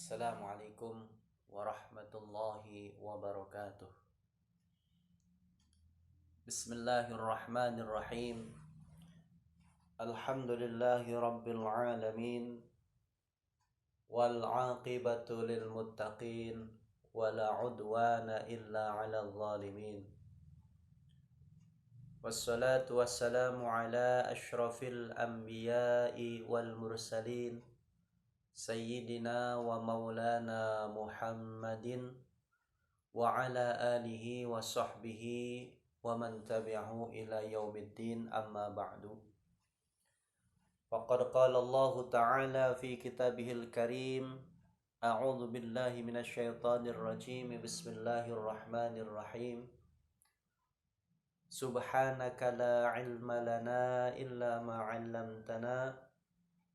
Assalamualaikum warahmatullahi wabarakatuh. Bismillahirrahmanirrahim. Alhamdulillahi rabbil alamin. Wal aqibatu lil muttaqin. Wala udwana illa 'alal zalimin. Wassalatu wassalamu ala asyrafil anbiya'i wal mursalin. Sayyidina wa maulana Muhammadin wa ala alihi wa sahbihi wa man tabi'ahu ila yaumiddin, amma ba'du. Faqad qala Allah ta'ala fi kitabihil karim, a'udzu billahi minasy syaithanir rajim, bismillahirrahmanirrahim. Subhanaka la ilma lana illa ma 'allamtana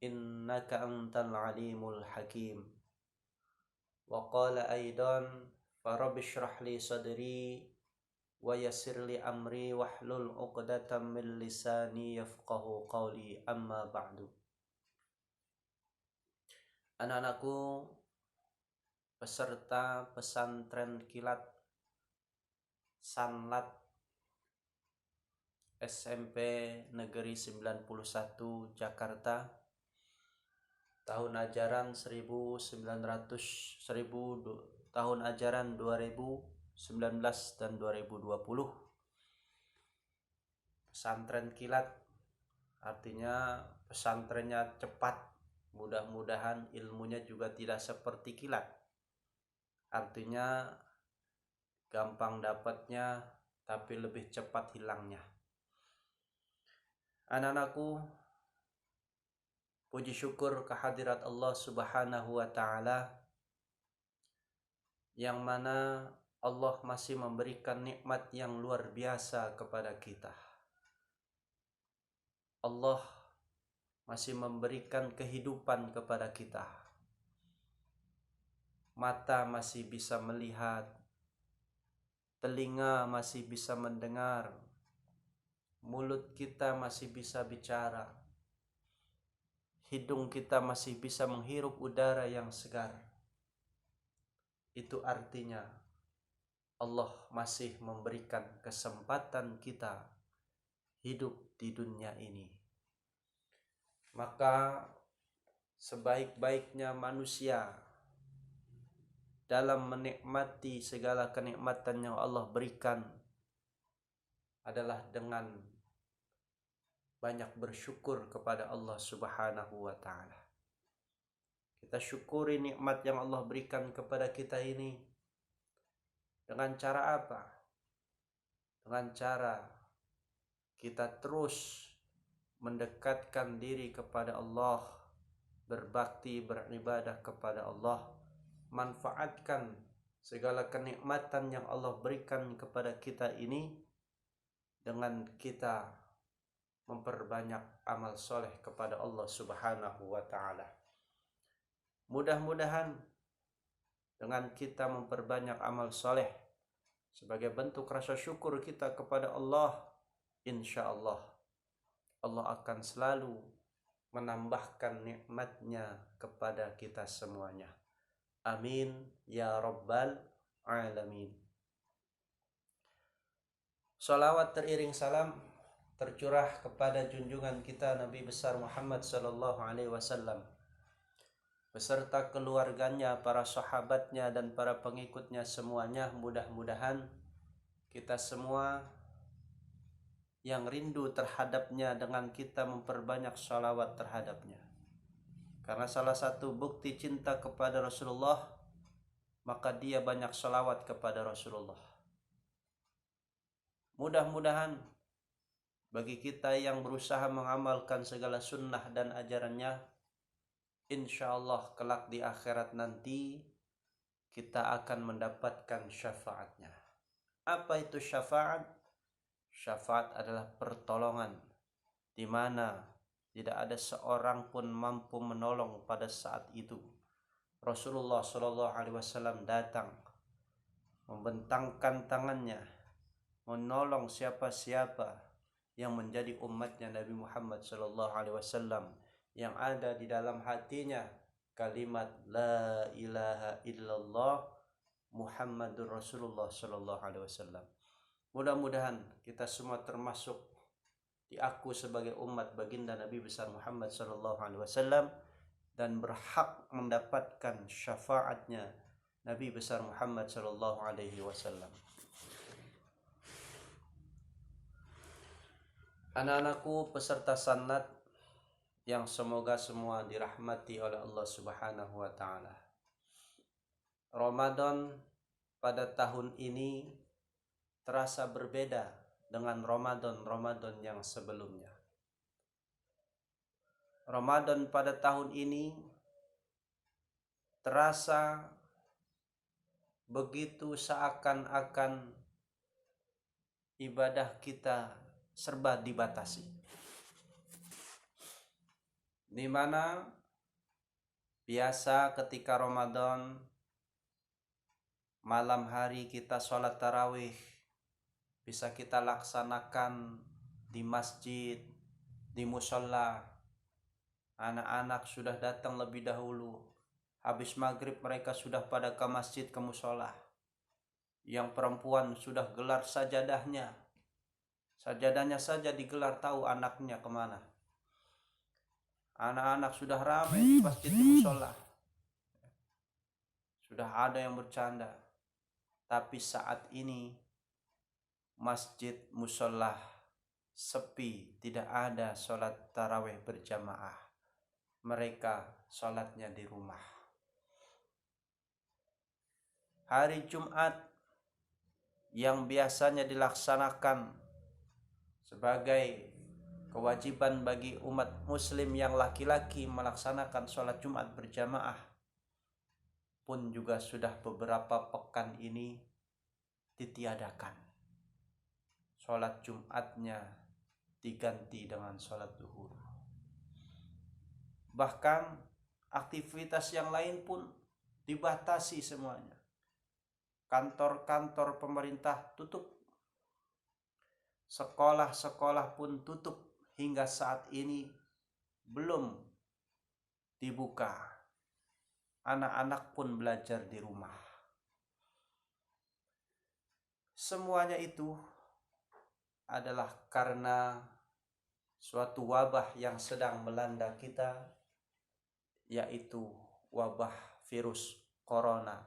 innaka antal alimul hakim. Wa qala aidan farabbi shrah li sadri wa yassir li amri wahlul 'uqdatam min lisani yafqahu qawli, amma ba'du. Anak-anakku peserta pesantren kilat Sanlat SMP Negeri 91 Jakarta, tahun ajaran 2019 dan 2020. Pesantren kilat artinya pesantrennya cepat, mudah-mudahan ilmunya juga tidak seperti kilat, artinya gampang dapatnya tapi lebih cepat hilangnya. Anak-anakku, puji syukur kehadirat Allah Subhanahu wa ta'ala, yang mana Allah masih memberikan nikmat yang luar biasa kepada kita. Allah masih memberikan kehidupan kepada kita. Mata masih bisa melihat, telinga masih bisa mendengar, mulut kita masih bisa bicara, hidung kita masih bisa menghirup udara yang segar. Itu artinya Allah masih memberikan kesempatan kita hidup di dunia ini. Maka sebaik-baiknya manusia dalam menikmati segala kenikmatan yang Allah berikan adalah dengan banyak bersyukur kepada Allah Subhanahu wa ta'ala. Kita syukuri nikmat yang Allah berikan kepada kita ini dengan cara apa? Dengan cara kita terus mendekatkan diri kepada Allah, berbakti, beribadah kepada Allah, manfaatkan segala kenikmatan yang Allah berikan kepada kita ini dengan kita memperbanyak amal soleh kepada Allah Subhanahu wa ta'ala. Mudah-mudahan dengan kita memperbanyak amal soleh sebagai bentuk rasa syukur kita kepada Allah, insya Allah Allah akan selalu menambahkan nikmatnya kepada kita semuanya. Amin ya rabbal alamin. Salawat teriring salam tercurah kepada junjungan kita Nabi besar Muhammad sallallahu alaihi wasallam beserta keluarganya, para sahabatnya, dan para pengikutnya semuanya. Mudah-mudahan kita semua yang rindu terhadapnya dengan kita memperbanyak salawat terhadapnya. Karena salah satu bukti cinta kepada Rasulullah, maka dia banyak salawat kepada Rasulullah. Mudah-mudahan bagi kita yang berusaha mengamalkan segala sunnah dan ajarannya, insya Allah kelak di akhirat nanti kita akan mendapatkan syafaatnya. Apa itu syafaat? Syafaat adalah pertolongan di mana tidak ada seorang pun mampu menolong pada saat itu. Rasulullah Shallallahu Alaihi Wasallam datang membentangkan tangannya menolong siapa-siapa yang menjadi umatnya Nabi Muhammad Shallallahu Alaihi Wasallam, yang ada di dalam hatinya kalimat la ilaha illallah Muhammadur Rasulullah sallallahu alaihi wasallam. Mudah-mudahan kita semua termasuk diaku sebagai umat baginda Nabi besar Muhammad sallallahu alaihi wasallam dan berhak mendapatkan syafaatnya Nabi besar Muhammad sallallahu alaihi wasallam. Anak-anakku peserta sanad yang semoga semua dirahmati oleh Allah Subhanahu wa taala. Ramadan pada tahun ini terasa berbeda dengan Ramadan yang sebelumnya. Ramadan pada tahun ini terasa begitu seakan-akan ibadah kita serba dibatasi. Di mana biasa ketika Ramadan malam hari kita sholat tarawih bisa kita laksanakan di masjid, di musola. Anak-anak sudah datang lebih dahulu. Habis maghrib mereka sudah pada ke masjid, ke musola. Yang perempuan sudah gelar sajadahnya. Sajadahnya saja digelar, tahu anaknya kemana. Anak-anak sudah ramai di masjid, di musola. Sudah ada yang bercanda. Tapi saat ini masjid, musola sepi, tidak ada sholat tarawih berjamaah. Mereka sholatnya di rumah. Hari Jumat yang biasanya dilaksanakan sebagai kewajiban bagi umat muslim yang laki-laki melaksanakan sholat Jumat berjamaah pun juga sudah beberapa pekan ini ditiadakan. Sholat Jumatnya diganti dengan sholat zuhur. Bahkan aktivitas yang lain pun dibatasi semuanya. Kantor-kantor pemerintah tutup. Sekolah-sekolah pun tutup. Hingga saat ini belum dibuka. Anak-anak pun belajar di rumah. Semuanya itu adalah karena suatu wabah yang sedang melanda kita, yaitu wabah virus corona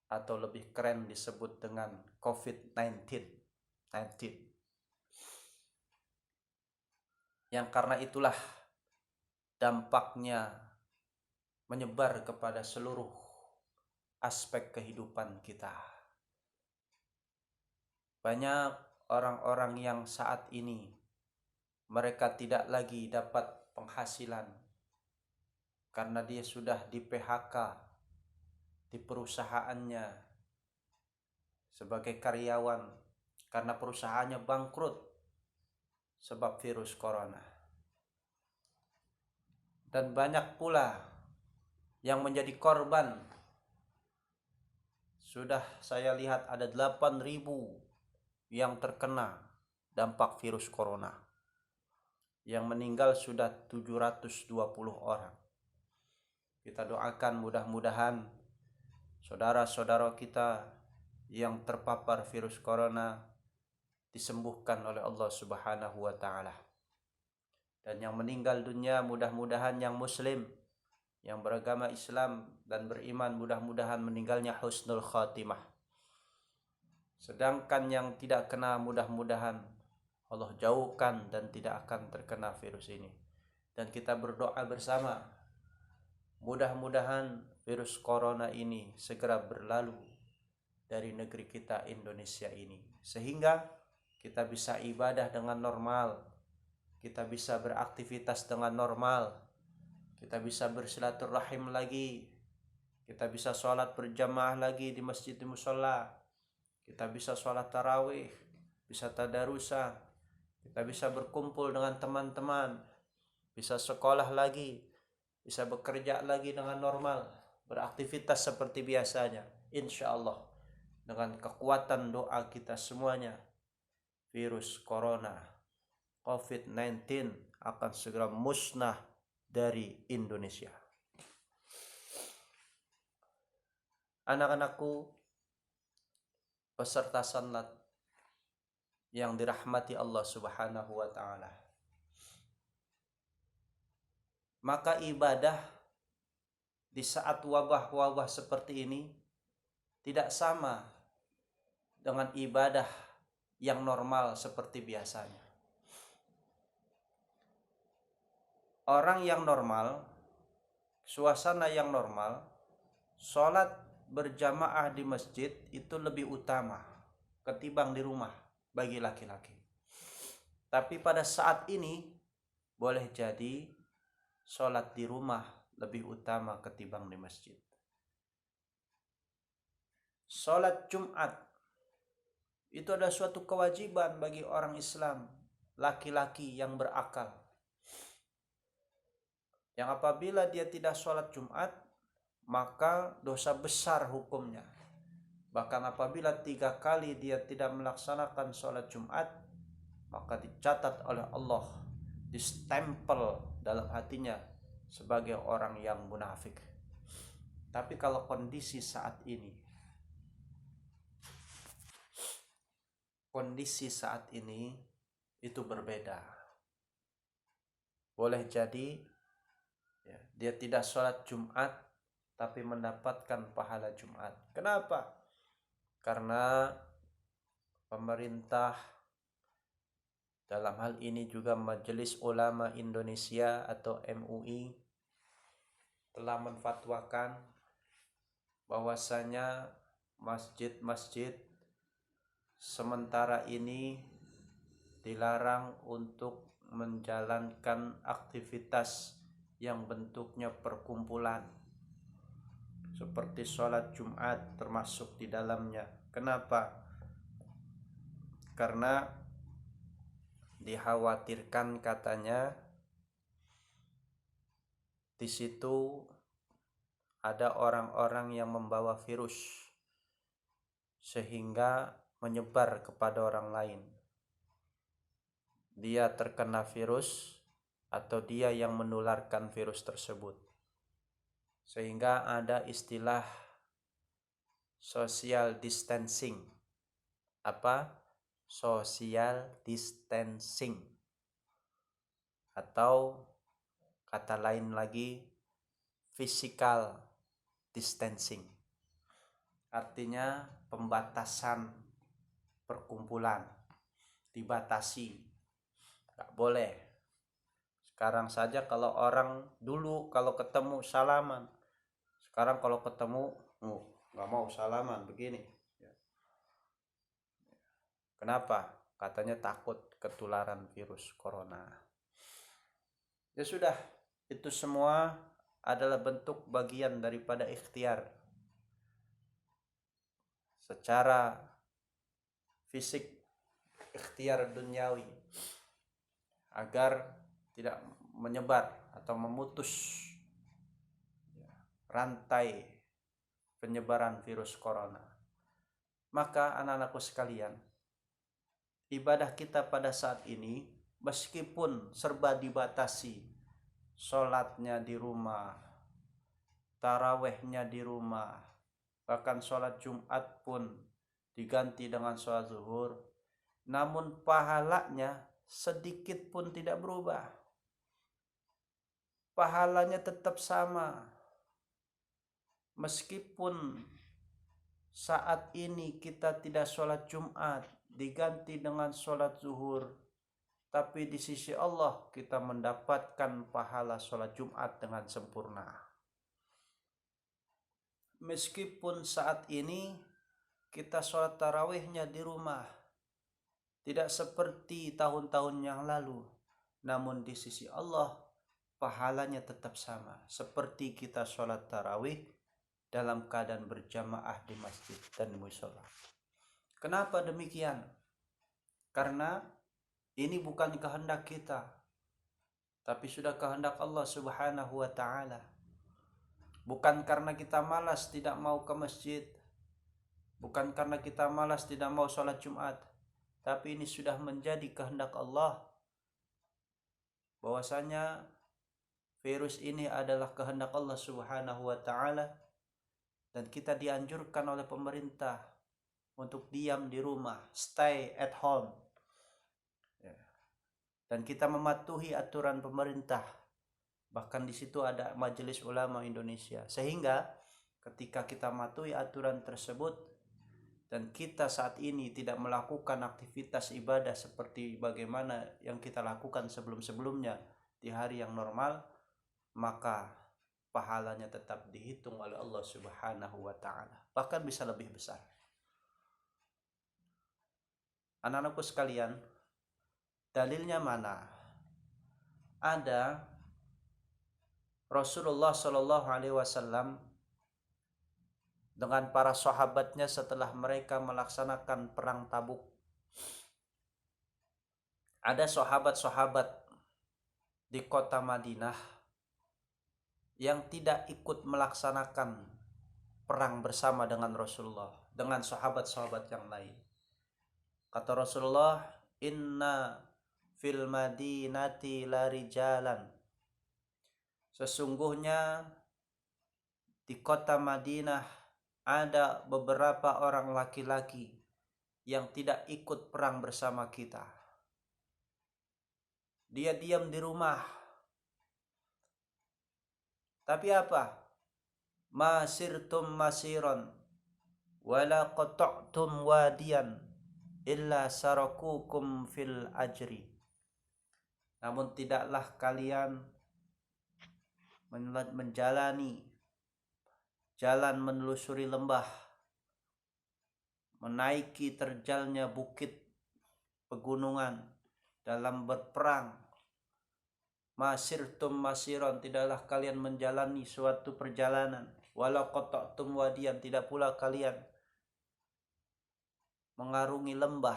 atau lebih keren disebut dengan COVID-19. Yang karena itulah dampaknya menyebar kepada seluruh aspek kehidupan kita. Banyak orang-orang yang saat ini mereka tidak lagi dapat penghasilan karena dia sudah di PHK di perusahaannya sebagai karyawan karena perusahaannya bangkrut sebab virus corona. Dan banyak pula yang menjadi korban. Sudah saya lihat ada 8.000 yang terkena dampak virus corona. Yang meninggal sudah 720 orang. Kita doakan mudah-mudahan saudara-saudara kita yang terpapar virus corona disembuhkan oleh Allah Subhanahu wa taala. Dan yang meninggal dunia mudah-mudahan yang muslim, yang beragama Islam dan beriman, mudah-mudahan meninggalnya husnul khatimah. Sedangkan yang tidak kena mudah-mudahan Allah jauhkan dan tidak akan terkena virus ini. Dan kita berdoa bersama, mudah-mudahan virus corona ini segera berlalu dari negeri kita Indonesia ini. Sehingga kita bisa ibadah dengan normal, kita bisa beraktivitas dengan normal, kita bisa bersilaturahim lagi, kita bisa sholat berjamaah lagi di masjid, di musola, kita bisa sholat tarawih, bisa tadarusan, kita bisa berkumpul dengan teman-teman, bisa sekolah lagi, bisa bekerja lagi dengan normal, beraktivitas seperti biasanya. Insya Allah dengan kekuatan doa kita semuanya, virus corona COVID-19 akan segera musnah dari Indonesia. Anak-anakku peserta salat yang dirahmati Allah Subhanahu wa taala. Maka ibadah di saat wabah-wabah seperti ini tidak sama dengan ibadah yang normal seperti biasanya. Orang yang normal, suasana yang normal, sholat berjamaah di masjid itu lebih utama ketimbang di rumah bagi laki-laki. Tapi pada saat ini boleh jadi sholat di rumah lebih utama ketimbang di masjid. Sholat Jumat itu adalah suatu kewajiban bagi orang Islam, laki-laki yang berakal. Yang apabila dia tidak sholat Jumat, maka dosa besar hukumnya. Bahkan apabila 3 kali dia tidak melaksanakan sholat Jumat, maka dicatat oleh Allah, distempel dalam hatinya sebagai orang yang munafik. Tapi kalau kondisi saat ini itu berbeda. Boleh jadi ya, dia tidak sholat Jumat tapi mendapatkan pahala Jumat. Kenapa? Karena pemerintah, dalam hal ini juga Majelis Ulama Indonesia atau MUI, telah menfatwakan bahwasanya masjid-masjid sementara ini dilarang untuk menjalankan aktivitas yang bentuknya perkumpulan seperti sholat Jumat termasuk di dalamnya. Kenapa? Karena dikhawatirkan katanya di situ ada orang-orang yang membawa virus sehingga menyebar kepada orang lain. Dia terkena virus atau dia yang menularkan virus tersebut. Sehingga ada istilah social distancing. Apa? Social distancing. Atau kata lain lagi physical distancing. Artinya pembatasan perkumpulan, dibatasi, nggak boleh. Sekarang saja kalau orang dulu kalau ketemu salaman, sekarang kalau ketemu nggak mau salaman begini. Kenapa? Katanya takut ketularan virus corona. Ya sudah, itu semua adalah bentuk bagian daripada ikhtiar secara fisik, ikhtiar duniawi agar tidak menyebar atau memutus rantai penyebaran virus corona. Maka anak-anakku sekalian, ibadah kita pada saat ini meskipun serba dibatasi, sholatnya di rumah, tarawehnya di rumah, bahkan sholat Jumat pun diganti dengan sholat zuhur, namun pahalanya sedikit pun tidak berubah. Pahalanya tetap sama. Meskipun saat ini kita tidak sholat Jumat, diganti dengan sholat zuhur, tapi di sisi Allah kita mendapatkan pahala sholat Jumat dengan sempurna. Meskipun saat ini kita sholat tarawihnya di rumah, tidak seperti tahun-tahun yang lalu, namun di sisi Allah pahalanya tetap sama seperti kita sholat tarawih dalam keadaan berjamaah di masjid dan di mushola. Kenapa demikian? Karena ini bukan kehendak kita, tapi sudah kehendak Allah Subhanahu wa ta'ala. Bukan karena kita malas tidak mau ke masjid, bukan karena kita malas tidak mau sholat Jumat, tapi ini sudah menjadi kehendak Allah, bahwasanya virus ini adalah kehendak Allah Subhanahu wa ta'ala, dan kita dianjurkan oleh pemerintah untuk diam di rumah, stay at home. Dan kita mematuhi aturan pemerintah. Bahkan di situ ada Majelis Ulama Indonesia. Sehingga ketika kita mematuhi aturan tersebut dan kita saat ini tidak melakukan aktivitas ibadah seperti bagaimana yang kita lakukan sebelum-sebelumnya di hari yang normal, maka pahalanya tetap dihitung oleh Allah Subhanahu wa taala. Bahkan bisa lebih besar. Anak-anakku sekalian, dalilnya mana? Ada Rasulullah Shallallahu Alaihi Wasallam dengan para sahabatnya setelah mereka melaksanakan perang Tabuk. Ada sahabat-sahabat di kota Madinah yang tidak ikut melaksanakan perang bersama dengan Rasulullah, dengan sahabat-sahabat yang lain. Kata Rasulullah, inna fil madinati la rijalan. Sesungguhnya di kota Madinah ada beberapa orang laki-laki yang tidak ikut perang bersama kita. Dia diam di rumah. Tapi apa? Masirtum masiron wala qata'tum wadiyan illa sarakukum fil ajri. Namun tidaklah kalian menjalani jalan menelusuri lembah, menaiki terjalnya bukit pegunungan dalam berperang. Masirtum masiron, tidaklah kalian menjalani suatu perjalanan. Walau qata'tum wadiyan, tidak pula kalian mengarungi lembah.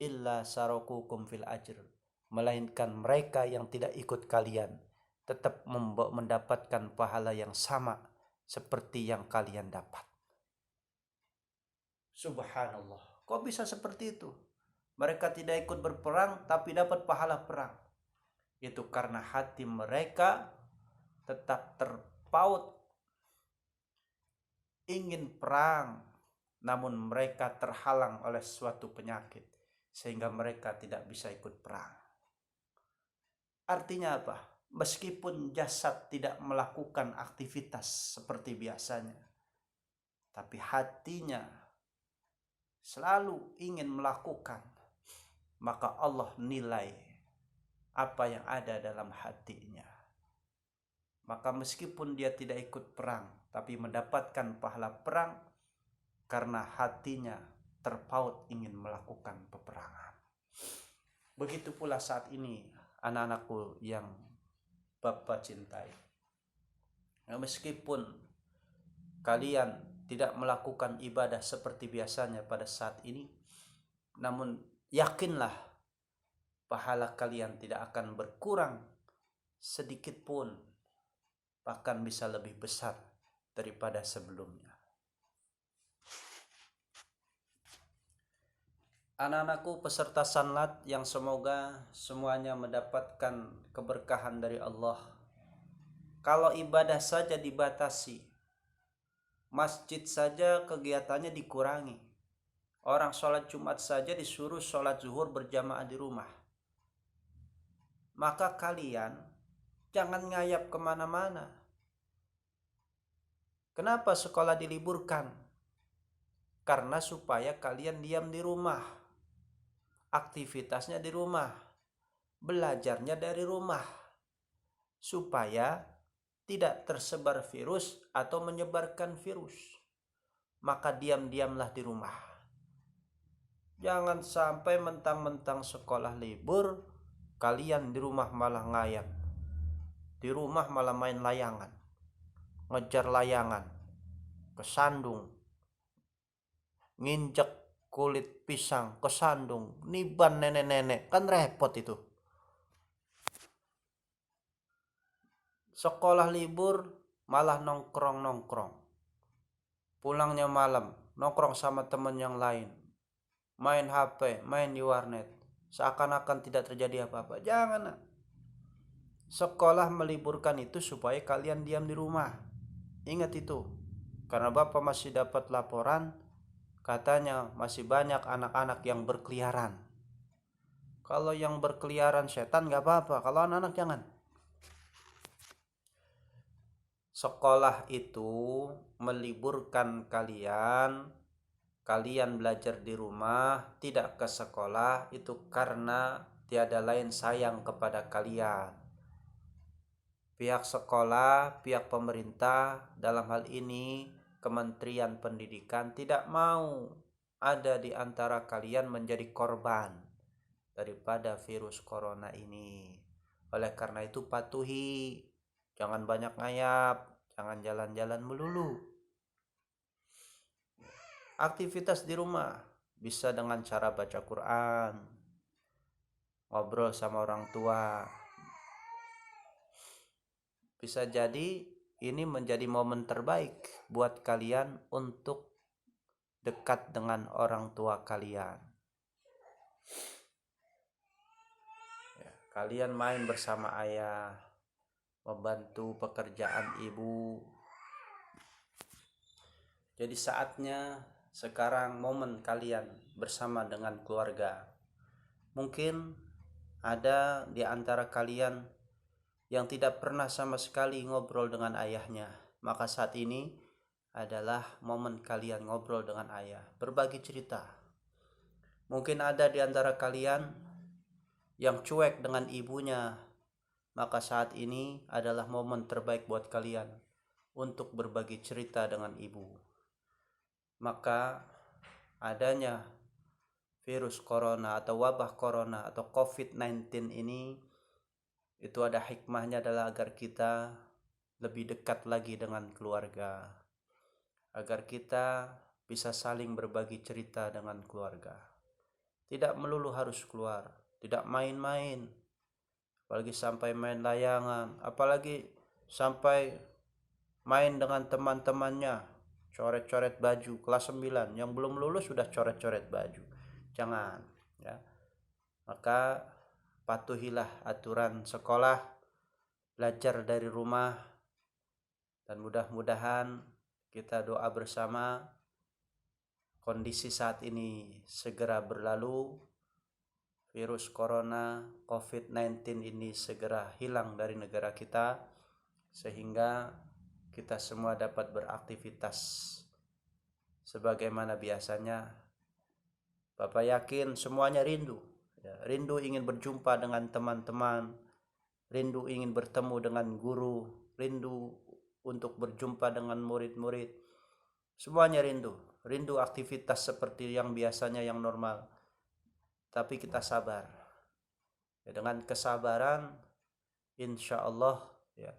Illa sarakukum fil ajr, melainkan mereka yang tidak ikut kalian tetap mendapatkan pahala yang sama seperti yang kalian dapat. Subhanallah, kok bisa seperti itu? Mereka tidak ikut berperang tapi dapat pahala perang. Itu karena hati mereka tetap terpaut ingin perang, namun mereka terhalang oleh suatu penyakit sehingga mereka tidak bisa ikut perang. Artinya apa? Meskipun jasad tidak melakukan aktivitas seperti biasanya, tapi hatinya selalu ingin melakukan, maka Allah nilai apa yang ada dalam hatinya. Maka meskipun dia tidak ikut perang, tapi mendapatkan pahala perang karena hatinya terpaut ingin melakukan peperangan. Begitu pula saat ini anak-anakku yang Bapak cintai. Nah, meskipun kalian tidak melakukan ibadah seperti biasanya pada saat ini, namun yakinlah pahala kalian tidak akan berkurang sedikit pun, bahkan bisa lebih besar daripada sebelumnya. Anak-anakku peserta sanlat yang semoga semuanya mendapatkan keberkahan dari Allah. Kalau ibadah saja dibatasi, masjid saja kegiatannya dikurangi, orang sholat Jumat saja disuruh sholat zuhur berjamaah di rumah, maka kalian jangan ngayap kemana-mana. Kenapa sekolah diliburkan? Karena supaya kalian diam di rumah, aktivitasnya di rumah, belajarnya dari rumah, supaya tidak tersebar virus atau menyebarkan virus. Maka diam-diamlah di rumah. Jangan sampai mentang-mentang sekolah libur, kalian di rumah malah ngayap, di rumah malah main layangan, ngejar layangan, kesandung, nginjek kulit pisang kesandung, niban nenek-nenek, kan repot itu. Sekolah libur malah nongkrong-nongkrong, pulangnya malam nongkrong sama teman yang lain, main HP, main di warnet, seakan-akan tidak terjadi apa-apa. Jangan. Sekolah meliburkan itu supaya kalian diam di rumah. Ingat itu. Karena Bapak masih dapat laporan, katanya masih banyak anak-anak yang berkeliaran. Kalau yang berkeliaran setan nggak apa-apa, kalau anak-anak jangan. Sekolah itu meliburkan kalian, kalian belajar di rumah, tidak ke sekolah, itu karena tiada lain sayang kepada kalian. Pihak sekolah, pihak pemerintah, dalam hal ini Kementerian Pendidikan, tidak mau ada di antara kalian menjadi korban daripada virus corona ini. Oleh karena itu patuhi, jangan banyak ngayap, jangan jalan-jalan melulu. Aktivitas di rumah bisa dengan cara baca Quran, ngobrol sama orang tua. Bisa jadi ini menjadi momen terbaik buat kalian untuk dekat dengan orang tua kalian. Ya, kalian main bersama ayah, membantu pekerjaan ibu. Jadi saatnya sekarang momen kalian bersama dengan keluarga. Mungkin ada di antara kalian yang tidak pernah sama sekali ngobrol dengan ayahnya, maka saat ini adalah momen kalian ngobrol dengan ayah, berbagi cerita. Mungkin ada di antara kalian yang cuek dengan ibunya, maka saat ini adalah momen terbaik buat kalian untuk berbagi cerita dengan ibu. Maka adanya virus corona atau wabah corona atau COVID-19 ini, itu ada hikmahnya adalah agar kita lebih dekat lagi dengan keluarga, agar kita bisa saling berbagi cerita dengan keluarga. Tidak melulu harus keluar, tidak main-main, apalagi sampai main layangan, apalagi sampai main dengan teman-temannya, coret-coret baju kelas 9, yang belum lulus sudah coret-coret baju. Jangan, ya. Maka patuhilah aturan sekolah, belajar dari rumah, dan mudah-mudahan kita doa bersama kondisi saat ini segera berlalu, virus corona COVID-19 ini segera hilang dari negara kita, sehingga kita semua dapat beraktivitas sebagaimana biasanya. Bapak yakin semuanya rindu, ya, rindu ingin berjumpa dengan teman-teman, rindu ingin bertemu dengan guru, rindu untuk berjumpa dengan murid-murid. Semuanya rindu aktivitas seperti yang biasanya, yang normal. Tapi kita sabar. Ya, dengan kesabaran, insya Allah, ya,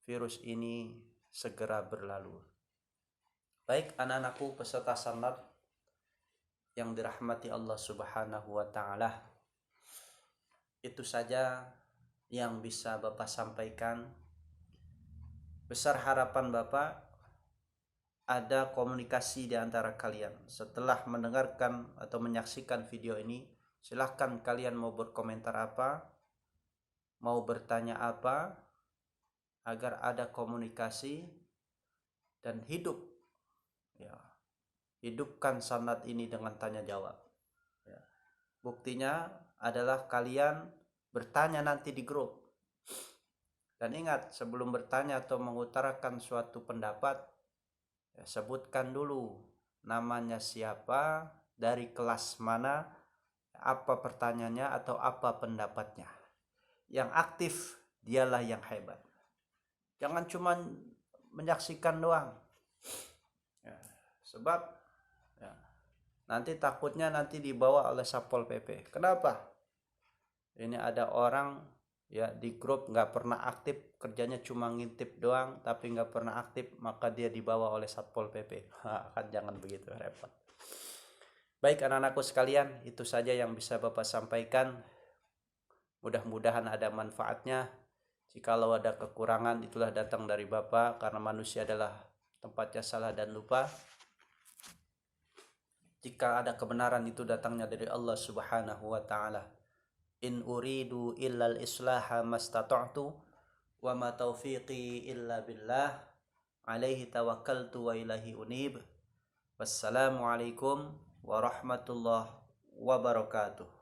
virus ini segera berlalu. Baik anak-anakku peserta sanad yang dirahmati Allah Subhanahu wa taala, itu saja yang bisa Bapak sampaikan. Besar harapan Bapak ada komunikasi di antara kalian. Setelah mendengarkan atau menyaksikan video ini, silahkan kalian mau berkomentar apa, mau bertanya apa, agar ada komunikasi dan hidup, ya, hidupkan sanad ini dengan tanya jawab, ya. Buktinya adalah kalian bertanya nanti di grup. Dan ingat, sebelum bertanya atau mengutarakan suatu pendapat, ya, sebutkan dulu namanya siapa, dari kelas mana, apa pertanyaannya atau apa pendapatnya. Yang aktif dialah yang hebat. Jangan cuma menyaksikan doang, ya, sebab, ya, nanti takutnya nanti dibawa oleh Satpol PP. Kenapa? Ini ada orang, ya, di grup nggak pernah aktif, kerjanya cuma ngintip doang tapi nggak pernah aktif, maka dia dibawa oleh Satpol PP. Kan jangan begitu, repot. Baik anak-anakku sekalian, itu saja yang bisa Bapak sampaikan. Mudah-mudahan ada manfaatnya. Jikalau ada kekurangan, itulah datang dari Bapak, karena manusia adalah tempatnya salah dan lupa. Jika ada kebenaran, itu datangnya dari Allah Subhanahu wa taala. In uridu illal islaha mastata'tu wa ma taufiqi illa billah. alaihi tawakkaltu wa ilaihi unib. Wassalamualaikum warahmatullahi wabarakatuh.